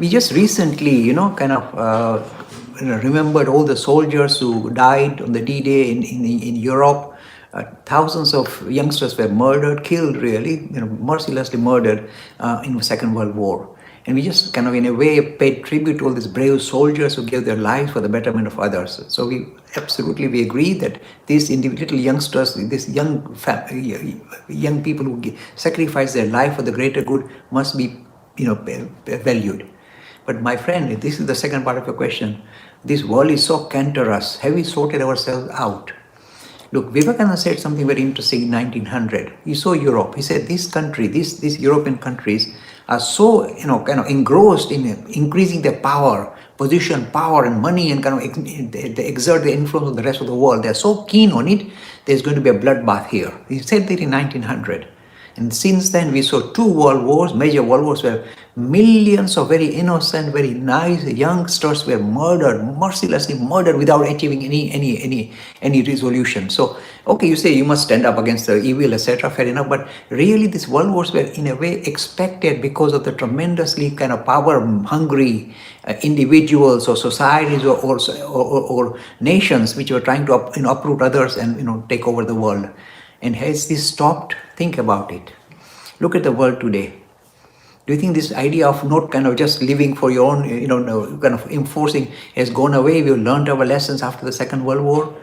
We just recently, remembered all the soldiers who died on the D-Day in Europe. Thousands of youngsters were murdered, killed really, mercilessly murdered in the Second World War. And we just kind of, in a way, paid tribute to all these brave soldiers who gave their lives for the betterment of others. So we agree that these little youngsters, these young people who sacrifice their life for the greater good must be, valued. But my friend, this is the second part of your question. This world is so cancerous. Have we sorted ourselves out? Look, Vivekananda said something very interesting in 1900. He saw Europe. He said, these European countries are so, kind of engrossed in increasing their power, position, power, and money, and kind of they exert the influence on the rest of the world. They're so keen on it, there's going to be a bloodbath here. He said that in 1900. And since then, we saw two world wars, major world wars, where millions of very innocent, very nice youngsters were murdered, mercilessly murdered without achieving any resolution. So, okay, you say you must stand up against the evil, etc., fair enough, but really these world wars were in a way expected because of the tremendously kind of power-hungry individuals or societies or nations which were trying to uproot others and take over the world. And has this stopped? Think about it. Look at the world today. Do you think this idea of not kind of just living for your own, kind of enforcing has gone away? We've learned our lessons after the Second World War?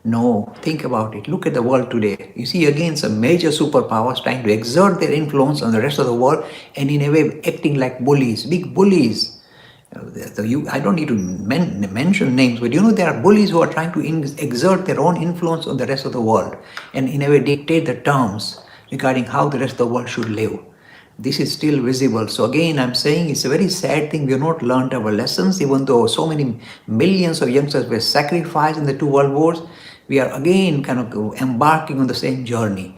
No. Think about it. Look at the world today. You see again some major superpowers trying to exert their influence on the rest of the world and in a way acting like bullies, big bullies. I don't need to mention names, but there are bullies who are trying to exert their own influence on the rest of the world and in a way dictate the terms regarding how the rest of the world should live. This is still visible. So again, I'm saying it's a very sad thing. We have not learned our lessons, even though so many millions of youngsters were sacrificed in the two world wars. We are again kind of embarking on the same journey.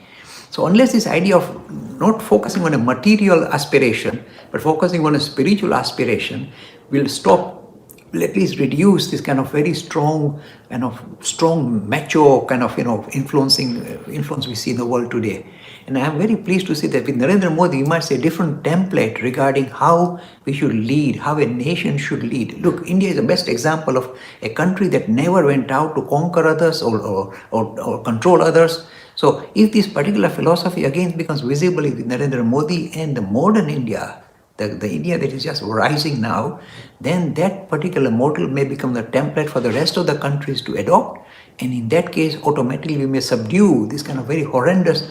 So unless this idea of not focusing on a material aspiration, but focusing on a spiritual aspiration, will at least reduce this kind of very strong, macho kind of, influence we see in the world today. And I'm very pleased to see that with Narendra Modi, we might see a different template regarding how we should lead, how a nation should lead. Look, India is the best example of a country that never went out to conquer others or control others. So if this particular philosophy again becomes visible with Narendra Modi and the modern India, the India that is just rising now, then that particular model may become the template for the rest of the countries to adopt. And in that case, automatically we may subdue this kind of very horrendous,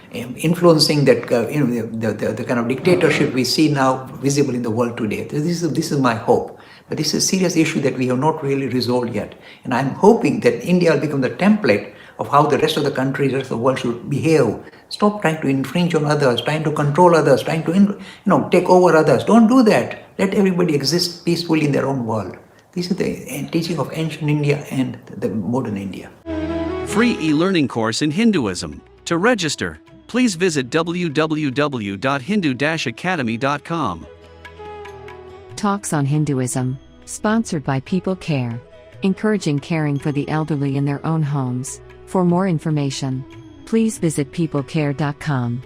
influencing that, the kind of dictatorship we see now visible in the world today. This is my hope. But this is a serious issue that we have not really resolved yet. And I'm hoping that India will become the template of how the rest of the countries, the rest of the world should behave. Stop trying to infringe on others, trying to control others, trying to take over others. Don't do that. Let everybody exist peacefully in their own world. This is the teaching of ancient India and the modern India. Free e-learning course in Hinduism. To register, please visit www.hindu-academy.com. Talks on Hinduism, sponsored by People Care, encouraging caring for the elderly in their own homes. For more information, please visit peoplecare.com.